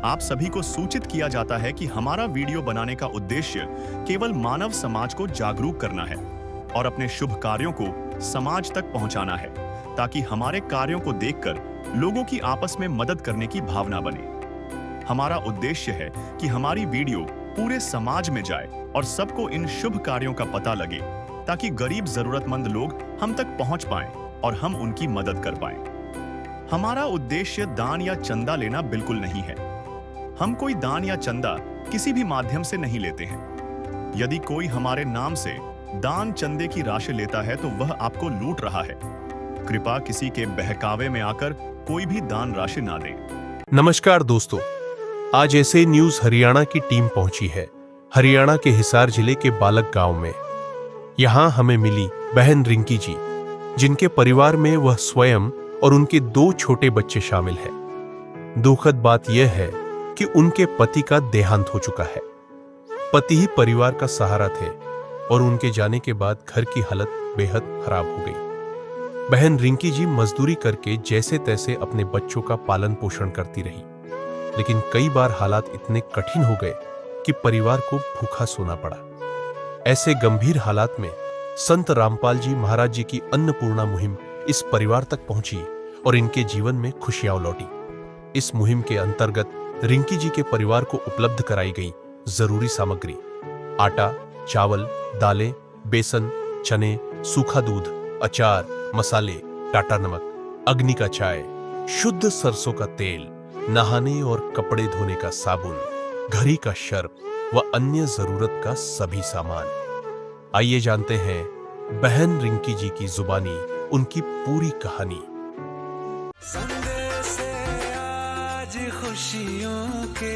आप सभी को सूचित किया जाता है कि हमारा वीडियो बनाने का उद्देश्य केवल मानव समाज को जागरूक करना है और अपने शुभ कार्यों को समाज तक पहुंचाना है, ताकि हमारे कार्यों को देखकर लोगों की आपस में मदद करने की भावना बने। हमारा उद्देश्य है कि हमारी वीडियो पूरे समाज में जाए और सबको इन शुभ कार्यों का पता लगे, ताकि गरीब जरूरतमंद लोग हम तक पहुंच पाएं और हम उनकी मदद कर पाएं। हमारा उद्देश्य दान या चंदा लेना बिल्कुल नहीं है। हम कोई दान या चंदा किसी भी माध्यम से नहीं लेते हैं। यदि कोई हमारे नाम से दान चंदे की राशि लेता है तो वह आपको लूट रहा है। कृपया किसी के बहकावे में आकर कोई भी दान राशि ना दें। नमस्कार दोस्तों, आज ऐसे न्यूज हरियाणा की टीम पहुंची है हरियाणा के हिसार जिले के बालक गांव में। यहां हमें मिली बहन रिंकी जी, जिनके परिवार में वह स्वयं और उनके 2 छोटे बच्चे शामिल हैं। दुखद बात यह है कि उनके पति का देहांत हो चुका है। पति ही परिवार का सहारा थे और उनके जाने के बाद घर की हालत बेहद खराब हो गई। बहन रिंकी जी मजदूरी करके जैसे तैसे अपने बच्चों का पालन पोषण करती रही, लेकिन कई बार हालात इतने कठिन हो गए कि परिवार को भूखा सोना पड़ा। ऐसे गंभीर हालात में संत रामपाल जी महाराज जी की अन्नपूर्णा मुहिम इस परिवार तक पहुंची और इनके जीवन में खुशियां लौटी। इस मुहिम के अंतर्गत रिंकी जी के परिवार को उपलब्ध कराई गई जरूरी सामग्री, आटा, चावल, दालें, बेसन, चने, सूखा दूध, अचार, मसाले, टाटा नमक, अग्नि का चाय, शुद्ध सरसों का तेल, नहाने और कपड़े धोने का साबुन, घड़ी का शर्फ व अन्य जरूरत का सभी सामान। आइए जानते हैं बहन रिंकी जी की जुबानी उनकी पूरी कहानी। संदेश आज खुशियों के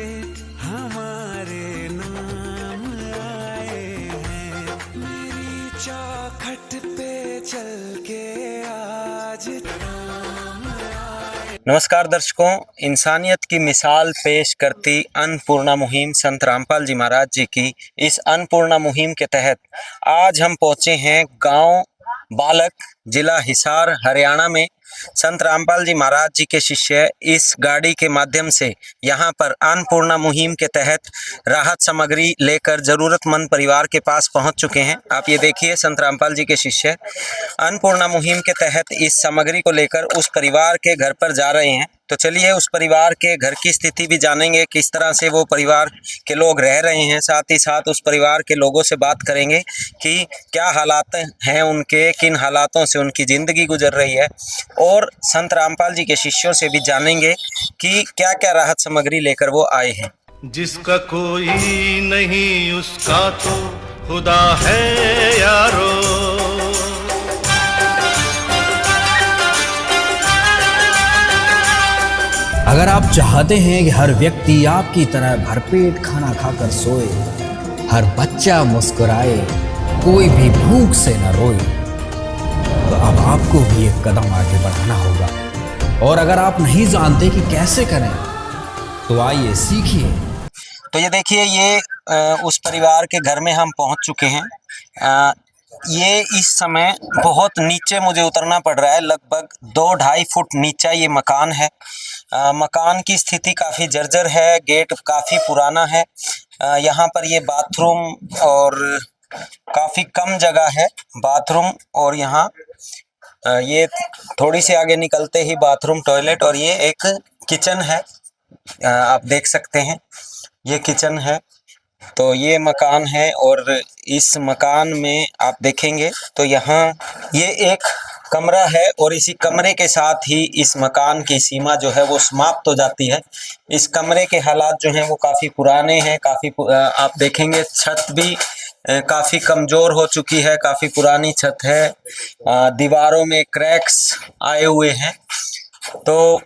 हमारे नाम आए हैं, मेरी चौखट पे चल के आज नाम आए। नमस्कार दर्शकों, इंसानियत की मिसाल पेश करती अन्नपूर्णा मुहिम संत रामपाल जी महाराज जी की इस अन्नपूर्णा मुहिम के तहत आज हम पहुंचे हैं गांव बालक, जिला हिसार, हरियाणा में। संत रामपाल जी महाराज जी के शिष्य इस गाड़ी के माध्यम से यहाँ पर अन्नपूर्णा मुहिम के तहत राहत सामग्री लेकर जरूरतमंद परिवार के पास पहुँच चुके हैं। आप ये देखिए, संत रामपाल जी के शिष्य अन्नपूर्णा मुहिम के तहत इस सामग्री को लेकर उस परिवार के घर पर जा रहे हैं। तो चलिए उस परिवार के घर की स्थिति भी जानेंगे, किस तरह से वो परिवार के लोग रह रहे हैं। साथ ही साथ उस परिवार के लोगों से बात करेंगे कि क्या हालात हैं उनके, किन हालातों से उनकी ज़िंदगी गुजर रही है, और संत रामपाल जी के शिष्यों से भी जानेंगे कि क्या क्या राहत सामग्री लेकर वो आए हैं। जिसका कोई नहीं उसका तो खुदा है यारो। अगर आप चाहते हैं कि हर व्यक्ति आपकी तरह भरपेट खाना खाकर सोए, हर बच्चा मुस्कुराए, कोई भी भूख से न रोए, तो अब आपको भी एक कदम आगे बढ़ाना होगा। और अगर आप नहीं जानते कि कैसे करें, तो आइए सीखिए। तो ये देखिए, ये उस परिवार के घर में हम पहुंच चुके हैं। ये इस समय बहुत नीचे मुझे उतरना पड़ रहा है, लगभग 2-2.5 फुट नीचा ये मकान है। मकान की स्थिति काफ़ी जर्जर है, गेट काफ़ी पुराना है। यहाँ पर ये बाथरूम और काफ़ी कम जगह है बाथरूम, और यहाँ ये थोड़ी सी आगे निकलते ही बाथरूम, टॉयलेट, और ये एक किचन है। आप देख सकते हैं ये किचन है। तो ये मकान है और इस मकान में आप देखेंगे तो यहाँ ये एक कमरा है, और इसी कमरे के साथ ही इस मकान की सीमा जो है वो समाप्त हो जाती है। इस कमरे के हालात जो हैं वो काफ़ी पुराने हैं, आप देखेंगे छत भी काफ़ी कमज़ोर हो चुकी है, काफ़ी पुरानी छत है, दीवारों में क्रैक्स आए हुए हैं। तो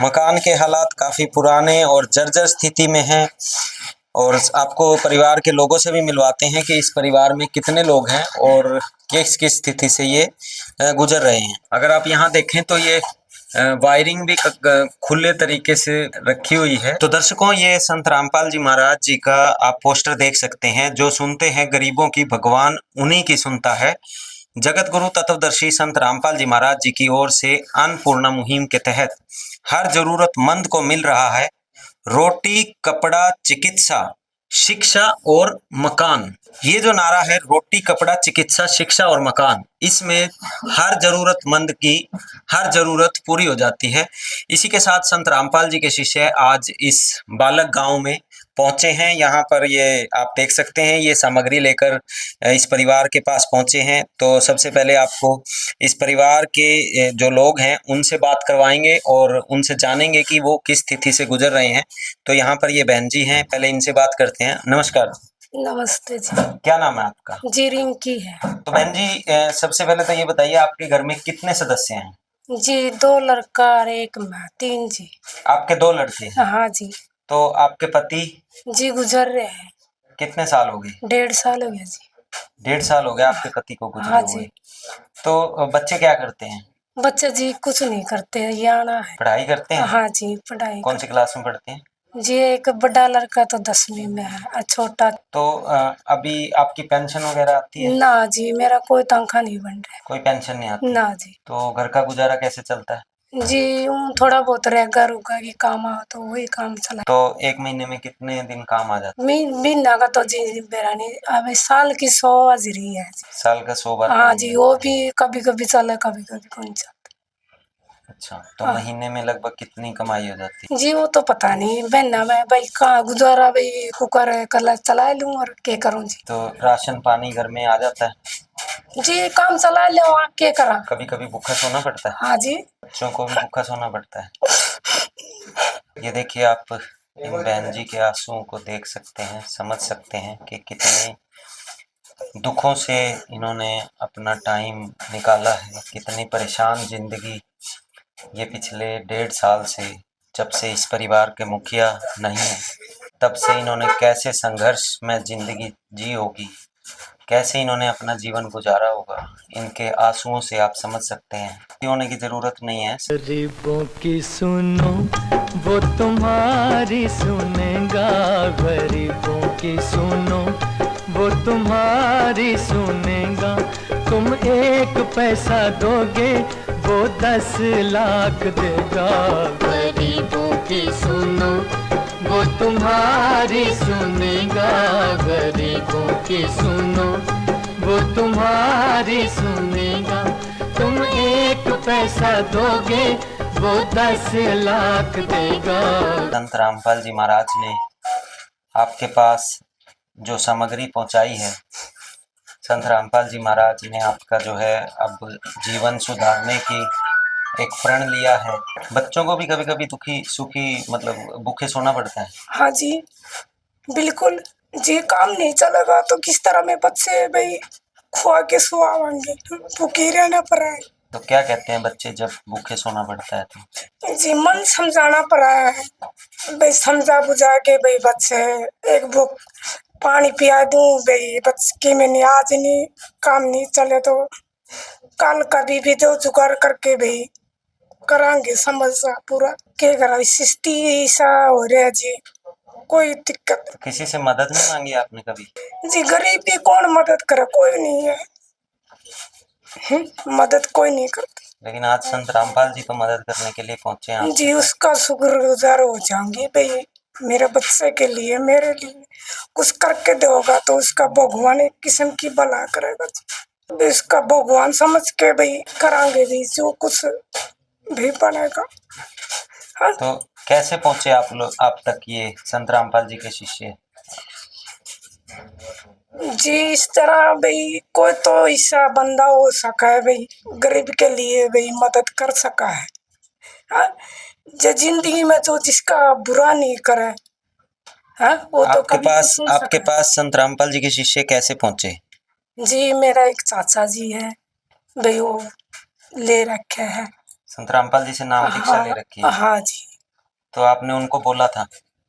मकान के हालात काफ़ी पुराने और जर्जर स्थिति में हैं। और आपको परिवार के लोगों से भी मिलवाते हैं कि इस परिवार में कितने लोग हैं और किस किस स्थिति से ये गुजर रहे हैं। अगर आप यहाँ देखें तो ये वायरिंग भी खुले तरीके से रखी हुई है। तो दर्शकों, ये संत रामपाल जी महाराज जी का आप पोस्टर देख सकते हैं, जो सुनते हैं गरीबों की भगवान उन्हीं की सुनता है। जगत गुरु तत्वदर्शी संत रामपाल जी महाराज जी की ओर से अन्नपूर्णा मुहिम के तहत हर जरूरतमंद को मिल रहा है रोटी कपड़ा चिकित्सा शिक्षा और मकान। ये जो नारा है रोटी कपड़ा चिकित्सा शिक्षा और मकान, इसमें हर जरूरतमंद की हर जरूरत पूरी हो जाती है। इसी के साथ संत रामपाल जी के शिष्य आज इस बालक गांव में पहुंचे हैं। यहाँ पर ये आप देख सकते हैं, ये सामग्री लेकर इस परिवार के पास पहुंचे हैं। तो सबसे पहले आपको इस परिवार के जो लोग हैं उनसे बात करवाएंगे और उनसे जानेंगे कि वो किस स्थिति से गुजर रहे हैं। तो यहाँ पर ये बहन जी हैं, पहले इनसे बात करते हैं। नमस्कार। नमस्ते जी। क्या नाम है आपका? जी रिंकी है। तो बहन जी, सबसे पहले तो ये बताइए आपके घर में कितने सदस्य हैं? जी 2 लड़का और 1 मैं, 3 जी। आपके 2 लड़के हैं। हाँ जी। तो आपके पति जी गुजर रहे हैं। कितने साल हो गए? 1.5 साल हो गया जी। 1.5 साल हो गया आपके पति को गुजरे हाँ हुए। जी। तो बच्चे क्या करते हैं? बच्चे जी कुछ नहीं करते हैं, ये आना है। पढ़ाई करते हैं? हाँ जी पढ़ाई कौन सी क्लास में पढ़ते हैं? जी एक बड़ा लड़का तो 10वीं में है और छोटा तो अभी आपकी पेंशन वगैरह आती है? ना जी, मेरा कोई तनख्वाह नहीं बन रहा कोई पेंशन नहीं आती? है ना जी। तो घर का गुजारा कैसे चलता है? जी थोड़ा बहुत रहेगा रुका की काम आ तो वही काम चला। तो 1 महीने में कितने दिन काम आ जाता महीना का तो जी मेरा नहीं, अब साल की 100 हाजिरी है जी। है? साल का 100 बार हाँ काम जी, हो वो जाता है। भी कभी कभी चला कभी कभी कौन चलता। अच्छा, तो हाँ। महीने में लगभग कितनी कमाई हो जाती है? जी वो तो पता नहीं बहना, मैं भाई कहाँ गुजारा भाई कुकर कल चला लूं और क्या करूं जी। तो राशन पानी घर में आ जाता है? जी काम चला ले वहाँ क्या करा। कभी कभी भूखा सोना पड़ता है? हाँ जी। बच्चों को भी भूखा सोना पड़ता है। ये देखिए, आप इन बहन जी के आंसुओं को देख सकते हैं, समझ सकते हैं कि कितने दुखों से इन्होंने अपना टाइम निकाला है, कितनी परेशान जिंदगी ये पिछले 1.5 साल से, जब से इस परिवार के मुखिया नहीं है तब से इन्होंने कैसे संघर्ष में जिंदगी जी होगी, कैसे इन्होंने अपना जीवन गुजारा होगा। इनके आंसुओं से आप समझ सकते हैं। होने की जरूरत नहीं है। गरीबों की सुनो वो तुम्हारी सुनेगा, गरीबों की सुनो वो तुम्हारी सुनेगा। तुम 1 पैसा दोगे वो 10 लाख देगा। गरीबों की सुनो वो तुम्हारी सुनेगा, गरीबों की सुनो वो तुम्हारी सुनेगा। तुम 1 पैसा दोगे वो 10 लाख देगा। संत रामपाल जी महाराज ने आपके पास जो सामग्री पहुंचाई है, संत रामपाल जी महाराज ने आपका जो है अब जीवन सुधारने की एक प्रण लिया है। बच्चों को भी कभी कभी दुखी सुखी मतलब भूखे सोना पड़ता है। हाँ जी बिल्कुल जी, काम नहीं चलेगा तो किस तरह में बच्चे भाई खुआ के सुआवांगे, भूखे रहना पड़ा है। तो क्या कहते हैं बच्चे जब भूखे सोना पड़ता है तो? जी मन समझाना पड़ा है भाई, समझा बुझा के भाई बच्चे एक बुक पानी पिया दूं भाई बच्चे के मैंने आज नहीं काम नहीं चले तो कल कभी भी जो जुगाड़ करके भाई करांगे समझा पूरा क्या करा। स्थिति ऐसा हो रहा है जी, कोई दिक्कत तो किसी से मदद नहीं मांगी आपने कभी? जी, गरीबी कौन मदद करे, कोई नहीं है। मदद कोई नहीं करता। लेकिन आज संत रामपाल जी तो मदद करने के लिए पहुंचे हैं जी उसका शुक्रगुजार हो जाऊंगी भाई, मेरे बच्चे के लिए मेरे लिए कुछ करके दोगा तो उसका भगवान एक किस्म की भला करेगा जी। इसका भगवान समझ के भाई करांगे भी जो कुछ भी बनेगा। हाँ तो कैसे पहुंचे आप लोग आप तक ये संत रामपाल जी के शिष्य? जी इस तरह भाई कोई तो ऐसा बंदा हो सका है भाई गरीब के लिए भाई मदद कर सका है। हाँ जो जिंदगी में जो जिसका बुरा नहीं करे, हाँ वो तो आपके पास संत रामपाल जी के शिष्य कैसे पहुंचे? जी मेरा एक चाचा जी है भाई, वो ले रखे हैं। संत रामपाल जी से नाम दीक्षा ले रखी है? हाँ जी। तो आपने उनको बोला था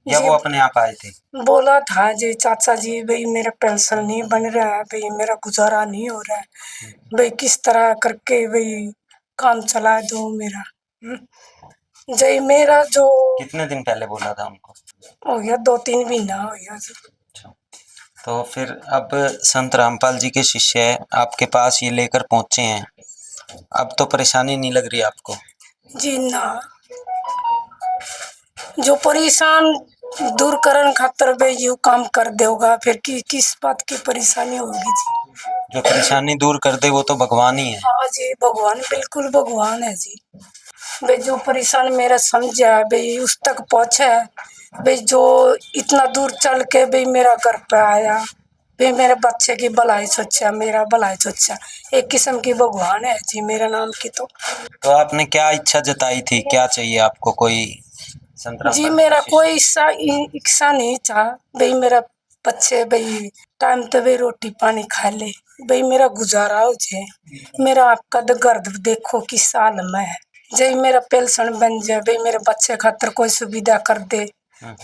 या जी वो अपने आप आए थे? बोला था जी चाचा जी भाई मेरा पेंशन नहीं बन रहा है भाई, मेरा गुजारा नहीं हो रहा है भाई, किस तरह करके भाई काम चला दो मेरा। जय मेरा जो कितने दिन पहले बोला था उनको? हो गया 2-3 महीना हो गया जी। तो फिर अब संत रामपाल जी के शिष्य आपके पास ये लेकर पहुंचे हैं, अब तो परेशानी नहीं लग रही आपको? जी ना, जो परेशान दूर करन खातर बे यू काम कर देगा, फिर किस बात की परेशानी होगी जी। जो परेशानी दूर कर दे वो तो भगवान ही है। हाँ जी, भगवान बिल्कुल भगवान है जी। बे जो परेशान मेरा समझा बे उस तक पहुंचे, बे जो इतना दूर चल के बे मेरा घर पे आया, बे मेरे बच्चे की भलाई सोचा, मेरा भलाई सोचा, एक किस्म की भगवान है जी मेरा नाम की। तो आपने क्या इच्छा जताई थी, क्या चाहिए आपको? कोई जी मेरा कोई इच्छा नहीं था भाई, मेरा बच्चे भाई टाइम पे भाई रोटी पानी खा ले, भाई मेरा गुजारा हो जाए, मेरा आपका घर देखो किस साल में है, जय मेरा पेंशन बन जाए, भाई मेरे बच्चे खातर कोई सुविधा कर दे,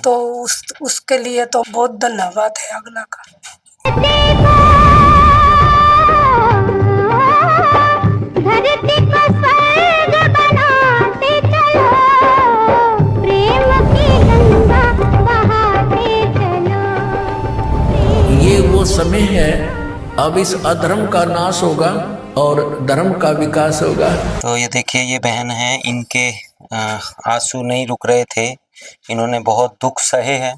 तो उसके लिए तो बहुत धन्यवाद है अगला का। ये वो समय है, अब इस अधर्म का नाश होगा और धर्म का विकास होगा। तो ये देखिए, ये बहन है, इनके आंसू नहीं रुक रहे थे, इन्होंने बहुत दुख सहे हैं।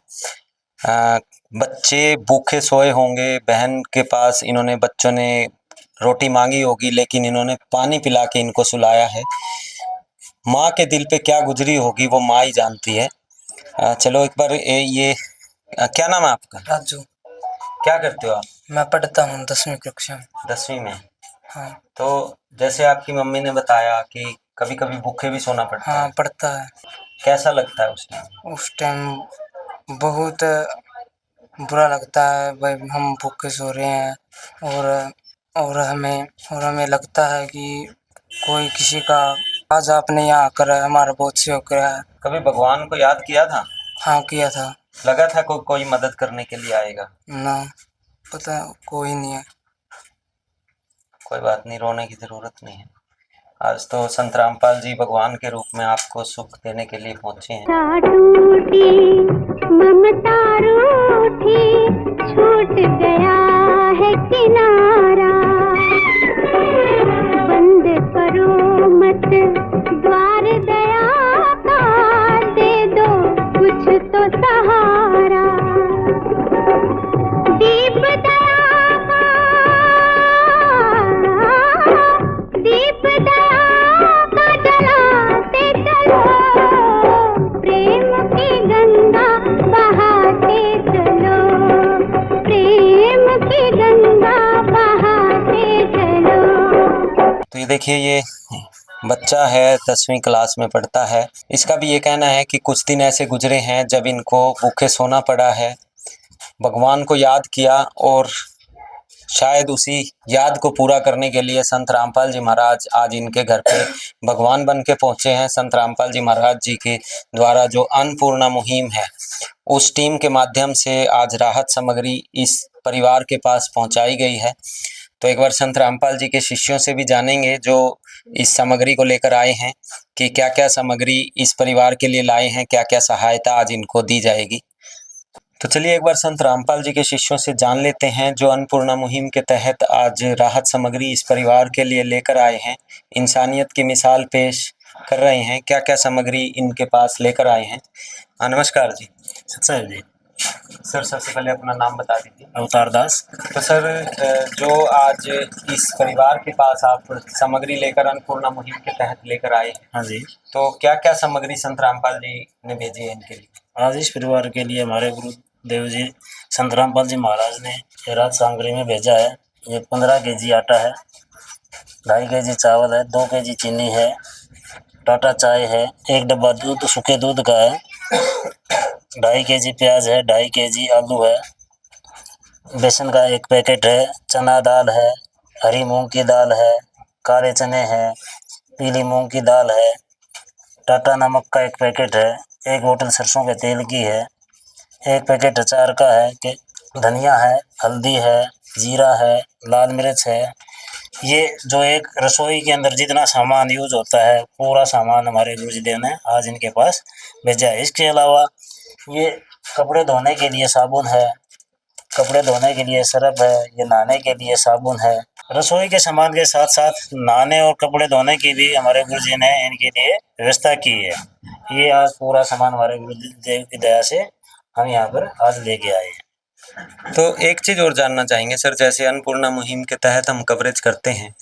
बच्चे भूखे सोए होंगे, बहन के पास इन्होंने, बच्चों ने रोटी मांगी होगी, लेकिन इन्होंने पानी पिला के इनको सुलाया है। माँ के दिल पे क्या गुजरी होगी वो माँ ही जानती है। चलो एक बार ये क्या नाम है आपका? राजू। क्या करते हो आप? मैं पढ़ता हूँ 10वीं कक्षा में। 10वीं में? हाँ। तो जैसे आपकी मम्मी ने बताया कि कभी कभी भूखे भी सोना पड़ता है। हाँ, पड़ता है। कैसा लगता है उस टाइम? उस टाइम बहुत बुरा लगता है भाई, हम भूखे सो रहे हैं और हमें लगता है कि कोई किसी का आज आपने यहाँ आकर हमारा बहुत सहयोग करा है। कभी भगवान को याद किया था? हाँ, किया था। लगा था कोई मदद करने के लिए आएगा? ना, पता कोई नहीं है। कोई बात नहीं, रोने की जरूरत नहीं है। आज तो संत रामपाल जी भगवान के रूप में आपको सुख देने के लिए पहुंचे हैं। टूटी ममता रूठी, छूट गया है किनारा, बंद करो मत द्वार दया का, दे दो कुछ तो सहारा, दीप दया का, दीप दया का जलाते चलो, प्रेम की गंगा बहाते चलो, प्रेम की गंगा बहाते चलो। तो ये देखिए, ये बच्चा है, 10वीं क्लास में पढ़ता है। इसका भी ये कहना है कि कुछ दिन ऐसे गुजरे हैं जब इनको भूखे सोना पड़ा है, भगवान को याद किया और शायद उसी याद को पूरा करने के लिए संत रामपाल जी महाराज आज इनके घर पे भगवान बन के पहुंचे हैं। संत रामपाल जी महाराज जी के द्वारा जो अन्नपूर्णा मुहिम है, उस टीम के माध्यम से आज राहत सामग्री इस परिवार के पास पहुंचाई गई है। तो एक बार संत रामपाल जी के शिष्यों से भी जानेंगे जो इस सामग्री को लेकर आए हैं कि क्या क्या सामग्री इस परिवार के लिए लाए हैं, क्या क्या सहायता आज इनको दी जाएगी। तो चलिए एक बार संत रामपाल जी के शिष्यों से जान लेते हैं जो अन्नपूर्णा मुहिम के तहत आज राहत सामग्री इस परिवार के लिए लेकर आए हैं, इंसानियत की मिसाल पेश कर रहे हैं, क्या क्या सामग्री इनके पास लेकर आए हैं। नमस्कार जी। सर जी। सर सबसे पहले अपना नाम बता दीजिए। अवतार दास। तो सर, जो आज इस परिवार के पास आप सामग्री लेकर अन्नपूर्णा मुहिम के तहत लेकर आए हैं, हाँ जी, तो क्या क्या सामग्री संत रामपाल जी ने भेजी है इनके लिए? आज इस परिवार के लिए हमारे गुरुदेव जी संत रामपाल जी महाराज ने ये राहत सामग्री में भेजा है। ये 15 केजी आटा है, 2.5 केजी चावल है, 2 केजी चीनी है, टाटा चाय है, 1 डब्बा दूध सूखे दूध का है, 2.5 केजी प्याज है, 2.5 केजी आलू है, बेसन का 1 पैकेट है, चना दाल है, हरी मूंग की दाल है, काले चने हैं, पीली मूंग की दाल है, टाटा नमक का 1 पैकेट है, 1 बोतल सरसों के तेल की है, 1 पैकेट अचार का है, कि धनिया है, हल्दी है, जीरा है, लाल मिर्च है। ये जो एक रसोई के अंदर जितना सामान यूज होता है, पूरा सामान हमारे गुरुजीदेव ने आज इनके पास भेजा है। इसके अलावा ये कपड़े धोने के लिए साबुन है, कपड़े धोने के लिए सरफ है, ये नहाने के लिए साबुन है। रसोई के सामान के साथ साथ नहाने और कपड़े धोने की भी हमारे गुरुजी ने इनके लिए व्यवस्था की है। ये आज पूरा सामान हमारे गुरुदेव की दया से हम यहाँ पर आज लेके आए हैं। तो एक चीज़ और जानना चाहेंगे सर, जैसे अन्नपूर्णा मुहिम के तहत हम कवरेज करते हैं,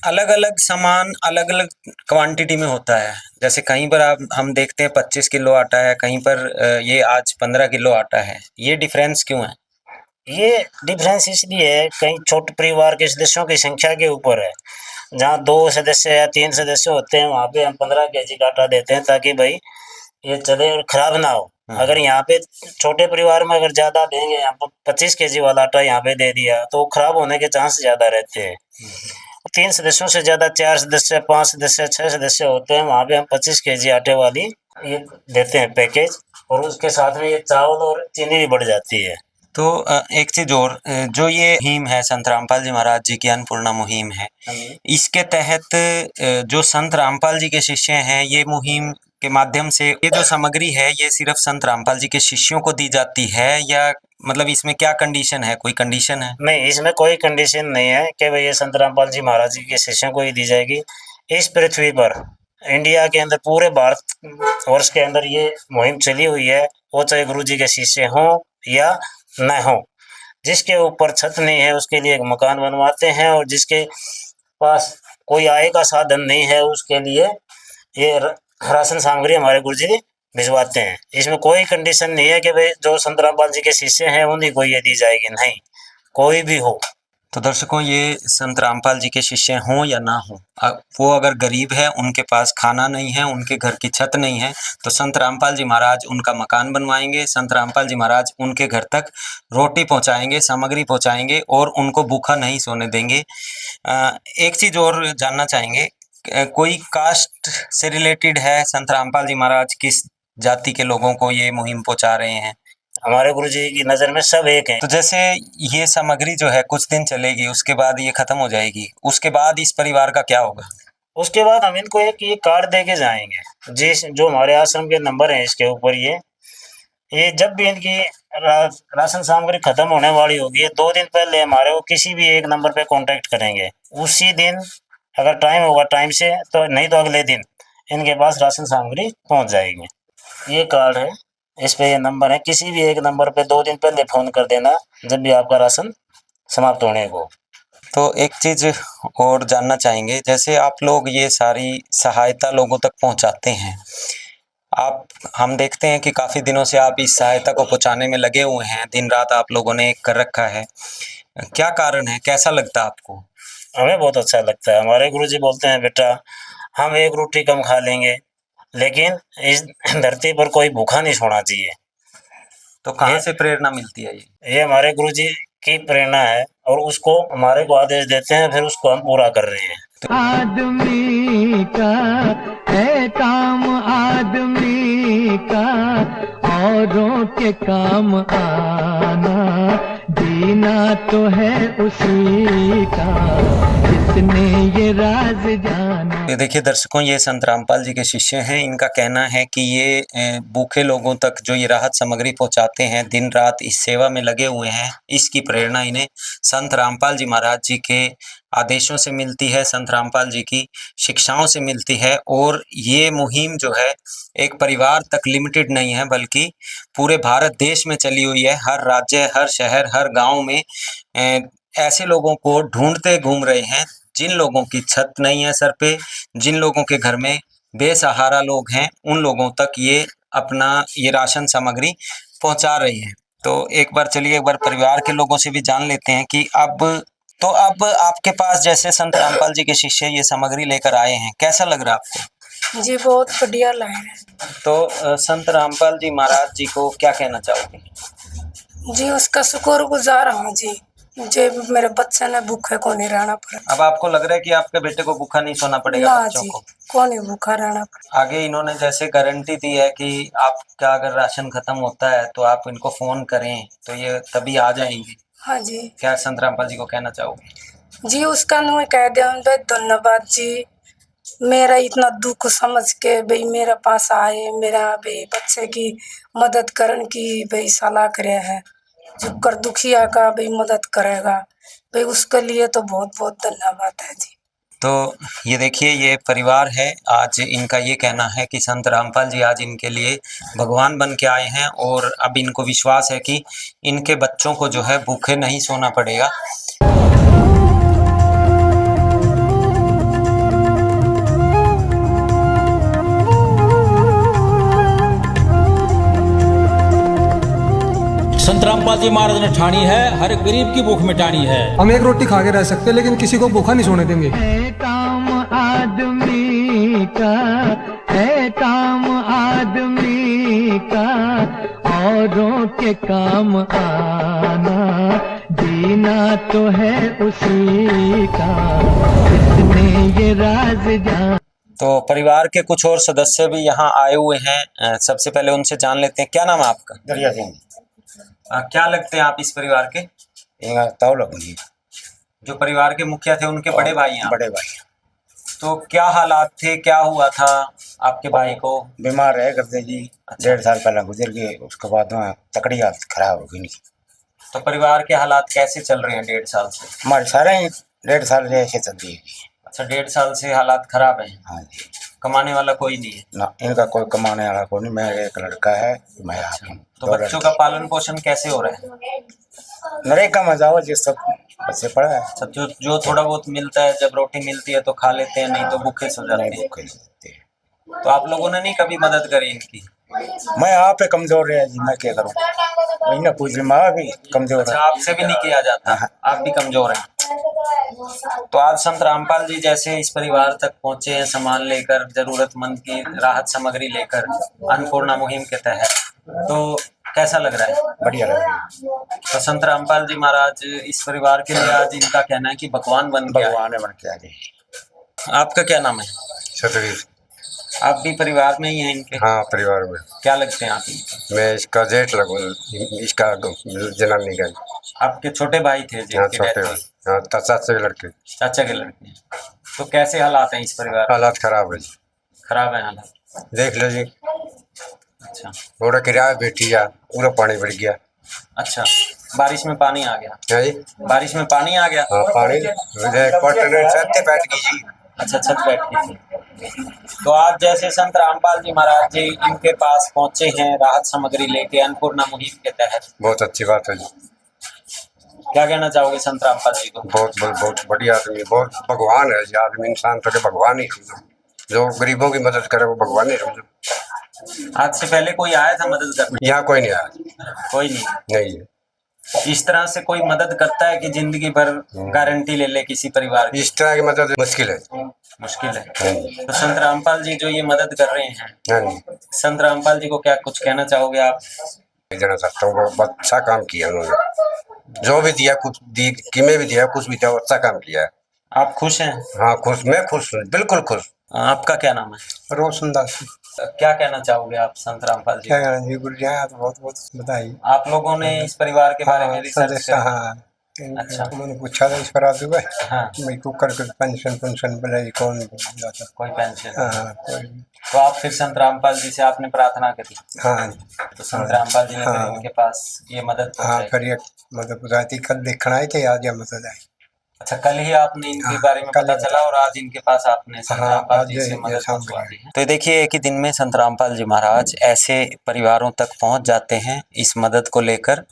अलग अलग सामान अलग अलग क्वांटिटी में होता है। जैसे कहीं पर आप हम देखते हैं 25 किलो आटा है, कहीं पर ये आज 15 किलो आटा है। ये डिफरेंस क्यों है? ये डिफरेंस इसलिए है, कहीं छोटे परिवार के सदस्यों की संख्या के ऊपर है। जहाँ 2 सदस्य या 3 सदस्य होते हैं वहाँ पे हम 15 केजी का आटा देते हैं ताकि भाई ये चले और खराब ना हो। अगर यहाँ पे छोटे परिवार में अगर ज़्यादा देंगे, यहाँ पर 25 केजी वाला आटा यहाँ पे दे दिया तो खराब होने के चांस ज़्यादा रहते हैं। 3 सदस्यों से ज़्यादा 4 सदस्य, 5 सदस्य, 6 सदस्य होते हैं, वहाँ पे हम 25 केजी आटे वाली ये देते हैं पैकेज, और उसके साथ में ये चावल और चीनी भी बढ़ जाती है। तो एक चीज़ और, जो ये मुहिम है संत रामपाल जी महाराज जी की अन्नपूर्णा मुहिम है, इसके तहत जो संत रामपाल जी के शिष्य हैं, ये मुहिम के माध्यम से ये जो सामग्री है ये सिर्फ संत रामपाल जी के शिष्यों को दी जाती है, या मतलब इसमें क्या कंडीशन है? कोई कंडीशन है? नहीं, इसमें कोई कंडीशन नहीं है कि भाई ये संत रामपाल जी महाराज जी के शिष्यों को ही दी जाएगी। इस पृथ्वी पर, इंडिया के अंदर, पूरे भारत वर्ष के अंदर ये मुहिम चली हुई है, वो चाहे गुरु जी के शिष्य हों या न हो। जिसके ऊपर छत नहीं है उसके लिए एक मकान बनवाते हैं, और जिसके पास कोई आय का साधन नहीं है उसके लिए ये राशन सामग्री हमारे गुरुजी भिजवाते हैं। इसमें कोई कंडीशन नहीं है कि भाई जो संत रामपाल जी के शिष्य हैं उन्हीं को ये दी जाएगी, नहीं, कोई भी हो। तो दर्शकों, ये संत रामपाल जी के शिष्य हों या ना हों, वो अगर गरीब है, उनके पास खाना नहीं है, उनके घर की छत नहीं है, तो संत रामपाल जी महाराज उनका मकान बनवाएंगे, संत रामपाल जी महाराज उनके घर तक रोटी पहुंचाएंगे, सामग्री पहुंचाएंगे और उनको भूखा नहीं सोने देंगे। एक चीज़ और जानना चाहेंगे, कोई कास्ट से रिलेटेड है? संत रामपाल जी महाराज किस जाति के लोगों को ये मुहिम पहुंचा रहे हैं? हमारे गुरुजी की नज़र में सब एक हैं। तो जैसे ये सामग्री जो है कुछ दिन चलेगी, उसके बाद ये खत्म हो जाएगी, उसके बाद इस परिवार का क्या होगा? उसके बाद हम इनको एक ये कार्ड दे के जाएंगे, जिस जो हमारे आश्रम के नंबर हैं इसके ऊपर, ये जब भी इनकी राशन सामग्री खत्म होने वाली होगी, 2 दिन पहले हमारे वो किसी भी एक नंबर पे कांटेक्ट करेंगे। उसी दिन अगर टाइम होगा टाइम से, तो नहीं तो अगले दिन इनके पास राशन सामग्री पहुंच जाएगी। ये कार्ड है, इस पे ये नंबर है, किसी भी एक नंबर पे 2 दिन पहले फ़ोन कर देना जब भी आपका राशन समाप्त होने को। तो एक चीज़ और जानना चाहेंगे, जैसे आप लोग ये सारी सहायता लोगों तक पहुंचाते हैं, हम देखते हैं कि काफ़ी दिनों से आप इस सहायता को पहुंचाने में लगे हुए हैं, दिन रात आप लोगों ने एक कर रखा है। क्या कारण है? कैसा लगता है आपको? हमें बहुत अच्छा लगता है। हमारे गुरुजी बोलते हैं, बेटा हम एक रोटी कम खा लेंगे, लेकिन इस धरती पर कोई भूखा नहीं सोना चाहिए। तो कहाँ से प्रेरणा मिलती है? ये हमारे गुरुजी की प्रेरणा है, और उसको हमारे को आदेश देते हैं, फिर उसको हम पूरा कर रहे हैं। आदमी का है काम, आदमी का औरों के काम आना, जीना तो है उसी का जिसने ये राज जाना। देखिए दर्शकों, ये संत रामपाल जी के शिष्य हैं। इनका कहना है कि ये भूखे लोगों तक जो ये राहत सामग्री पहुंचाते हैं, दिन रात इस सेवा में लगे हुए हैं, इसकी प्रेरणा इन्हें संत रामपाल जी महाराज जी के आदेशों से मिलती है, संत रामपाल जी की शिक्षाओं से मिलती है। और ये मुहिम जो है एक परिवार तक लिमिटेड नहीं है, बल्कि पूरे भारत देश में चली हुई है। हर राज्य, हर शहर, हर गांव में ऐसे लोगों को ढूंढते घूम रहे हैं जिन लोगों की छत नहीं है सर पे, जिन लोगों के घर में बेसहारा लोग हैं, उन लोगों तक ये अपना ये राशन सामग्री पहुंचा रही है। तो एक बार चलिए, एक बार परिवार के लोगों से भी जान लेते हैं कि अब आपके पास जैसे संत रामपाल जी के शिष्य ये सामग्री लेकर आए हैं, कैसा लग रहा है आपको? जी बहुत बढ़िया लग रहा है। तो संत रामपाल जी महाराज जी को क्या कहना चाहोगे? जी उसका शुक्रगुजार हूँ जी, जो मेरे बच्चे ने भूखे को नहीं रहना पड़ा। अब आपको लग रहा है कि आपके बेटे को भूखा नहीं सोना पड़ेगा? बच्चों को कौन ही भूखा रहना पड़ा। आगे इन्होंने जैसे गारंटी दी है कि आपका अगर राशन खत्म होता है तो आप इनको फोन करें तो ये तभी आ जाएंगे। हाँ जी। क्या संत रामपाल जी को कहना चाहोगे? जी उसका नु कह दे धन्यवाद जी, मेरा इतना दुख समझ के भाई मेरे पास आए, मेरा भाई बच्चे की मदद करने की भाई सलाह करे है, जो कर दुखिया का भाई मदद करेगा भाई, उसके लिए तो बहुत बहुत धन्यवाद है जी। तो ये देखिए, ये परिवार है। आज इनका ये कहना है कि संत रामपाल जी आज इनके लिए भगवान बन के आए हैं और अब इनको विश्वास है कि इनके बच्चों को जो है भूखे नहीं सोना पड़ेगा। संत रामपाल जी महाराज ने ठानी है हर गरीब की भूख मिटानी है। हम एक रोटी खा के रह सकते हैं लेकिन किसी को भूखा नहीं सोने देंगे। है काम आदमी का, है काम आदमी का, औरों के काम आना, जीना तो है उसी का, जिसने ये राज जाना। तो परिवार के कुछ और सदस्य भी यहाँ आए हुए हैं। सबसे पहले उनसे जान लेते हैं। क्या नाम है आपका? दरिया सिंह। क्या लगते हैं आप इस परिवार के? जो परिवार के मुखिया थे उनके बड़े भाई हैं? बड़े भाई। तो क्या हालात थे, क्या हुआ था आपके भाई को? बीमार रहे करते जी। 1.5 साल पहले गुजर गए, उसके बाद में तकड़ी हालत खराब हो गई। तो परिवार के हालात कैसे चल रहे हैं 1.5 साल से? हमारे सारे 1.5 साल से ऐसे चलती है। अच्छा, 1.5 साल से हालात खराब हैं। हाँ जी। कमाने वाला कोई नहीं है? ना, इनका कोई कमाने वाला कोई नहीं। मैं एक लड़का है, मैं आप हूँ। तो बच्चों का पालन पोषण कैसे हो रहा है? नरेगा में जाओ जिस सब बच्चे पड़ा है। अच्छा, जो थोड़ा बहुत मिलता है, जब रोटी मिलती है तो खा लेते हैं, नहीं तो भूखे सो जाते हैं। तो आप लोगों ने नहीं कभी मदद करी इनकी? मैं आप पे कमजोर रहा जी, मैं क्या करूँ? वही ना पूछ रही, माँ भी कमजोर है। अच्छा, आपसे भी नहीं किया जाता? आप भी कमजोर हैं। तो आज संत रामपाल जी जैसे इस परिवार तक पहुंचे हैं, सामान लेकर, जरूरतमंद की राहत सामग्री लेकर, अन्नपूर्णा मुहिम के तहत, तो कैसा लग रहा है? बढ़िया लग रहा है। तो संत रामपाल जी महाराज इस परिवार के लिए आज इनका कहना है कि भगवान बन के आए। आपका क्या नाम है? सतवीर। आप भी परिवार में ही हैं इनके? हाँ, परिवार में। क्या लगते हैं आप इनके? मैं इसका जेठ लगू, इसका जनानी का। आपके छोटे भाई थे? हाँ, छोटे भाई। हाँ, चाचा के लड़के। चाचा के लड़के। तो कैसे हालात हैं इस परिवार? हालात खराब है जी। खराब है हालात, देख लो जी। अच्छा, थोड़ा किराया बैठी जा, पूरा पानी भर गया। अच्छा, बारिश में पानी आ गया? है जी, बारिश में पानी आ गया। हाँ, पानी छत बैठ गई जी। अच्छा, छत बैठ गई थी। तो आज जैसे संत रामपाल जी महाराज जी इनके पास पहुंचे हैं राहत सामग्री लेके अन्नपूर्णा मुहिम के तहत, बहुत अच्छी बात है जी। क्या कहना चाहोगे संत रामपाल जी को? बहुत बढ़िया आदमी, बहुत भगवान है जी। आदमी इंसान तो भगवान ही समझो, जो गरीबों की मदद करे वो भगवान ही समझो। आज से पहले कोई आया था मदद करने? यहाँ कोई नहीं आया। कोई नहीं? नहीं। इस तरह से कोई मदद करता है कि जिंदगी भर गारंटी ले ले किसी परिवार की? इस तरह की मदद मुश्किल है। मुश्किल है। तो संत रामपाल जी जो ये मदद कर रहे हैं, संत रामपाल जी को क्या कुछ कहना चाहोगे आप? देना चाहता हूँ, बहुत अच्छा काम किया उन्होंने। जो भी दिया, कुछ किमें भी दिया, कुछ भी दिया, अच्छा काम किया है। आप खुश हैं? हाँ, खुश। मैं खुश हूँ, बिल्कुल खुश। आपका क्या नाम है? रोशनदास। क्या कहना चाहोगे आप संत रामपाल जी? क्या कहना जी, गुरु जी तो बहुत बहुत बधाई। आप लोगों ने इस परिवार के बारे में रिसर्च किया? हाँ, अच्छा, उन्होंने पूछा था इस पर आप हुआ। हाँ, मैं कुकर के पेंशन बोला कौन जाता? कोई पेंशन? हाँ, कोई। तो आप फिर संत रामपाल जी से आपने प्रार्थना करी? हाँ, तो संत रामपाल जी ने फिर इनके पास ये मदद हाँ, पहुंचाई? फिर ये मदद पहुंचाई। कल देखना आए थे, आज यह मदद आई। अच्छा, कल ही आपने इनके बारे में पता चला और आज इनके पास आपने संत रामपाल जी से मदद पहुंचवा दी है। तो देखिए, एक ही दिन में संत रामपाल जी महाराज ऐसे परिवारों तक पहुंच जाते हैं इस मदद को लेकर।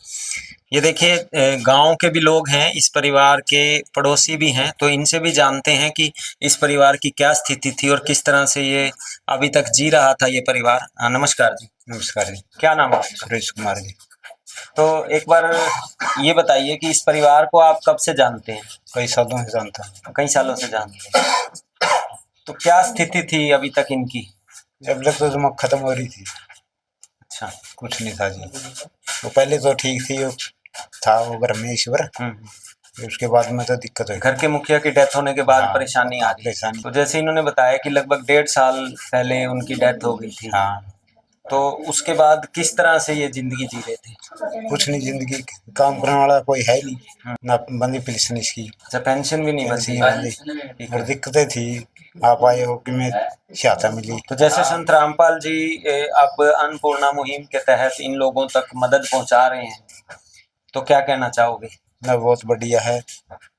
ये देखिए, गांव के भी लोग हैं, इस परिवार के पड़ोसी भी हैं, तो इनसे भी जानते हैं कि इस परिवार की क्या स्थिति थी और किस तरह से ये अभी तक जी रहा था ये परिवार। नमस्कार जी। नमस्कार जी। क्या नाम है? सुरेश कुमार जी। तो एक बार ये बताइए कि इस परिवार को आप कब से जानते हैं? कई सालों से जानता हूँ। कई सालों से जानते हैं। तो क्या स्थिति थी अभी तक इनकी? जब तक तो दिमाग खत्म हो रही थी। अच्छा, कुछ नहीं था जी। तो पहले तो ठीक थी, वो था वो ब्रह्मेश्वर। उसके बाद में तो दिक्कत हुई। घर के मुखिया की डेथ होने के बाद परेशानी आ गई। तो जैसे इन्होंने बताया कि लगभग 1.5 साल पहले उनकी डेथ हो गई थी। हाँ। तो उसके बाद किस तरह से ये जिंदगी जी रहे थे? कुछ नहीं, जिंदगी काम करने वाला कोई है नहीं, ना बंदी पेंशन इसकी। अच्छा, पेंशन भी नहीं बनती और दिक्कतें थी। आप आए हो कि मैं सहायता मिली। तो जैसे संत रामपाल जी अब अन्नपूर्णा मुहिम के तहत इन लोगों तक मदद पहुंचा रहे हैं, तो क्या कहना चाहोगे? बहुत बढ़िया है,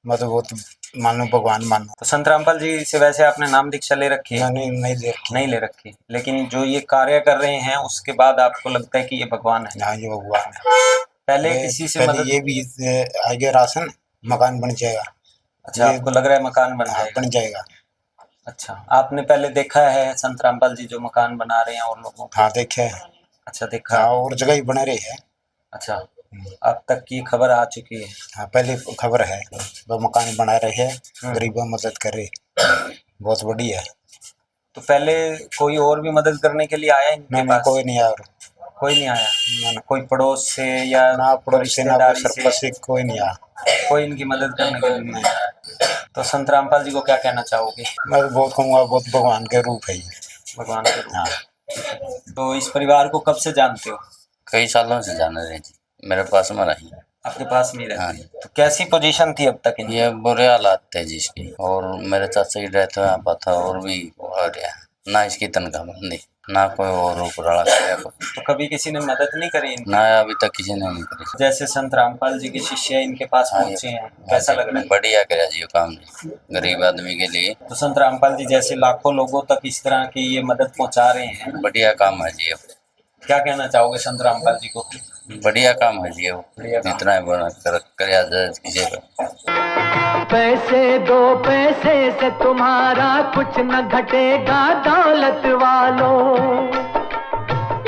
मतलब बहुत मानो भगवान मानो। तो संत रामपाल जी से वैसे आपने नाम दीक्षा ले रखी है? नहीं ले रखी, लेकिन जो ये कार्य कर रहे हैं उसके बाद आपको लगता है कि ये भगवान है? हाँ, ये भगवान है। पहले किसी से मदद? ये भी आगे राशन मकान बन जाएगा। अच्छा, आपको लग रहा है मकान बन जाएगा? अच्छा, आपने पहले देखा है संत रामपाल जी जो मकान बना रहे हैं और लोगों को? हाँ, देखा है। अच्छा, देखा। और जगह ही बना रही है। अच्छा, अब तक की खबर आ चुकी है? हाँ, पहले खबर है, वो मकान बना रहे हैं, गरीबों मदद कर रहे, बहुत बड़ी है। तो पहले कोई और भी मदद करने के लिए आया इनके पास? कोई नहीं आया। कोई नहीं आया? कोई पड़ोस से या ना पड़ोस से, ना सरपंच से, कोई नहीं आया। कोई इनकी मदद करने के लिए नहीं आया। तो संत रामपाल जी को क्या कहना चाहोगे? मैं बहुत कहूँगा, बहुत भगवान के रूप है ये। भगवान के रूप। हाँ। तो इस परिवार को कब से जानते हो? कई सालों से जान रहे जी, मेरे पास में रही। आपके पास में रहती? हाँ। तो कैसी पोजीशन थी अब तक इनकी? ये बुरे हालात थे जी इसकी, और मेरे चाचा की डेथ यहाँ पर था, और भी ना इसकी तनख्वाह बंदी, ना कोई और उपराला किया। तो कभी किसी ने मदद नहीं करी इनकी? ना, अभी तक किसी ने नहीं करी। जैसे संत रामपाल जी के शिष्य इनके पास पहुंचे हैं, कैसा लग रहा है? बढ़िया करा जी काम जी, गरीब आदमी के लिए। तो संत रामपाल जी जैसे लाखों लोगों तक इस तरह की ये मदद पहुंचा रहे हैं, बढ़िया काम है जी। क्या कहना चाहोगे संत रामपाल जी को? बढ़िया काम है जी, इतना कर किसी का। पैसे दो पैसे से तुम्हारा कुछ न घटेगा दौलत वालों,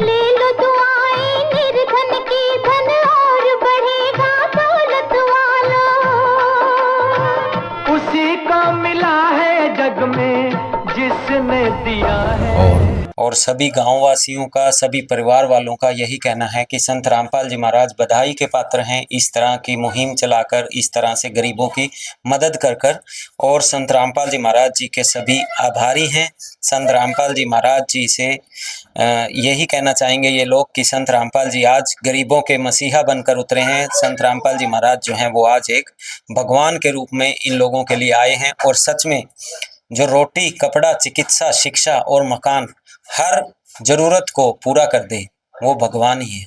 ले लो दुआएं निर्धन की, धन और बढ़ेगा दौलत वालों। उसी को मिला है जग में जिसने दिया है। और सभी गांववासियों का, सभी परिवार वालों का यही कहना है कि संत रामपाल जी महाराज बधाई के पात्र हैं, इस तरह की मुहिम चलाकर, इस तरह से गरीबों की मदद कर और संत रामपाल जी महाराज जी के सभी आभारी हैं। संत रामपाल जी महाराज जी से यही कहना चाहेंगे ये लोग कि संत रामपाल जी आज गरीबों के मसीहा बनकर उतरे हैं। संत रामपाल जी महाराज जो हैं वो आज एक भगवान के रूप में इन लोगों के लिए आए हैं, और सच में जो रोटी, कपड़ा, चिकित्सा, शिक्षा और मकान हर जरूरत को पूरा कर दे, वो भगवान ही है।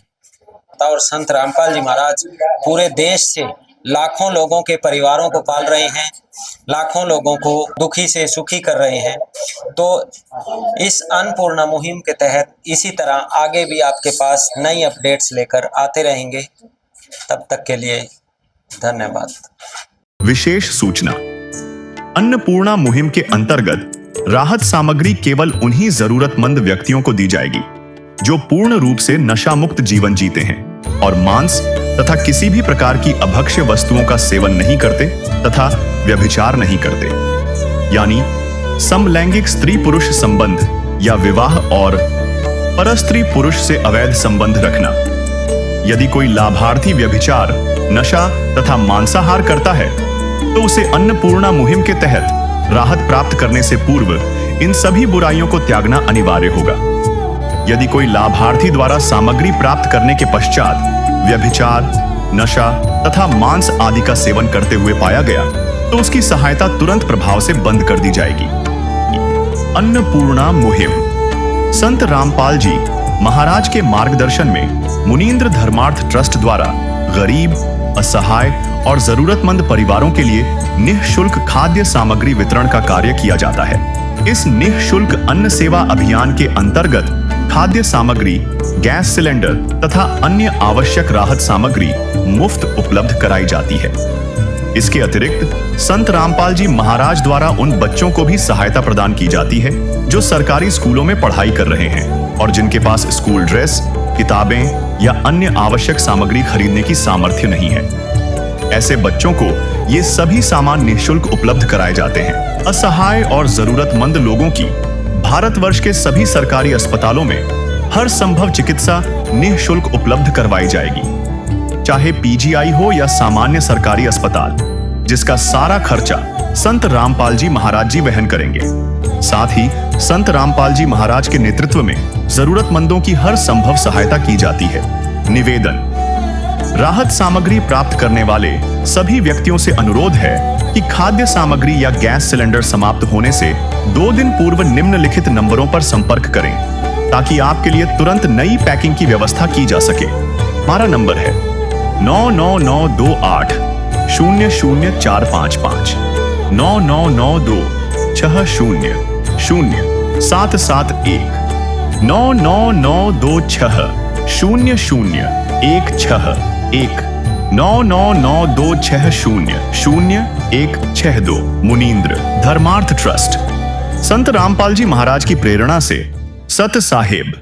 और संत रामपाल जी महाराज पूरे देश से लाखों लोगों के परिवारों को पाल रहे हैं, लाखों लोगों को दुखी से सुखी कर रहे हैं। तो इस अन्नपूर्णा मुहिम के तहत इसी तरह आगे भी आपके पास नई अपडेट्स लेकर आते रहेंगे। तब तक के लिए धन्यवाद। विशेष सूचना, अन्नपूर्णा मुहिम के अंतर्गत राहत सामग्री केवल उन्हीं जरूरतमंद व्यक्तियों को दी जाएगी जो पूर्ण रूप से नशा मुक्त जीवन जीते हैं और मांस तथा किसी भी प्रकार की अभक्ष्य वस्तुओं का सेवन नहीं करते तथा व्यभिचार नहीं करते, यानी समलैंगिक स्त्री पुरुष संबंध या विवाह और परस्त्री पुरुष से अवैध संबंध रखना। यदि कोई लाभार्थी व्यभिचार, नशा तथा मांसाहार करता है तो उसे अन्नपूर्णा मुहिम के तहत राहत प्राप्त करने से पूर्व इन सभी बुराइयों को त्यागना अनिवार्य होगा। यदि कोई लाभार्थी द्वारा सामग्री प्राप्त करने के पश्चात व्यभिचार, नशा तथा मांस आदि का सेवन करते हुए पाया गया तो उसकी सहायता तुरंत प्रभाव से बंद कर दी जाएगी। अन्नपूर्णा मुहिम संत रामपाल जी महाराज के मार्गदर्शन में मुनीन्द्र धर्मार्थ ट्रस्ट द्वारा गरीब, असहाय और जरूरतमंद परिवारों के लिए निःशुल्क खाद्य सामग्री वितरण का कार्य किया जाता है। इस निःशुल्क अन्न सेवा अभियान के अंतर्गत खाद्य सामग्री, गैस सिलेंडर तथा अन्य आवश्यक राहत सामग्री मुफ्त उपलब्ध कराई जाती है। इसके अतिरिक्त संत रामपाल जी महाराज द्वारा उन बच्चों को भी सहायता प्रदान की जाती है जो सरकारी स्कूलों में पढ़ाई कर रहे हैं और जिनके पास स्कूल ड्रेस, किताबें या अन्य आवश्यक सामग्री खरीदने की सामर्थ्य नहीं है। ऐसे बच्चों को ये सभी सामान निःशुल्क उपलब्ध कराए जाते हैं। असहाय और जरूरतमंद लोगों की भारतवर्ष के सभी सरकारी अस्पतालों में हर संभव चिकित्सा निःशुल्क उपलब्ध करवाई जाएगी, चाहे पीजीआई हो या सामान्य सरकारी अस्पताल, जिसका सारा खर्चा संत रामपाल जी महाराज जी वहन करेंगे। साथ ही संत रामपाल जी महाराज के नेतृत्व में जरूरतमंदों की हर संभव सहायता की जाती है। निवेदन, राहत सामग्री प्राप्त करने वाले सभी व्यक्तियों से अनुरोध है कि खाद्य सामग्री या गैस सिलेंडर समाप्त होने से 2 दिन पूर्व निम्नलिखित नंबरों पर संपर्क करें ताकि आपके लिए तुरंत नई पैकिंग की व्यवस्था की जा सके। हमारा नंबर है 99928 00455। 9992 60 0 771 99926 00 161 99926 0162 मुनींद्र धर्मार्थ ट्रस्ट। संत रामपाल जी महाराज की प्रेरणा से सत साहिब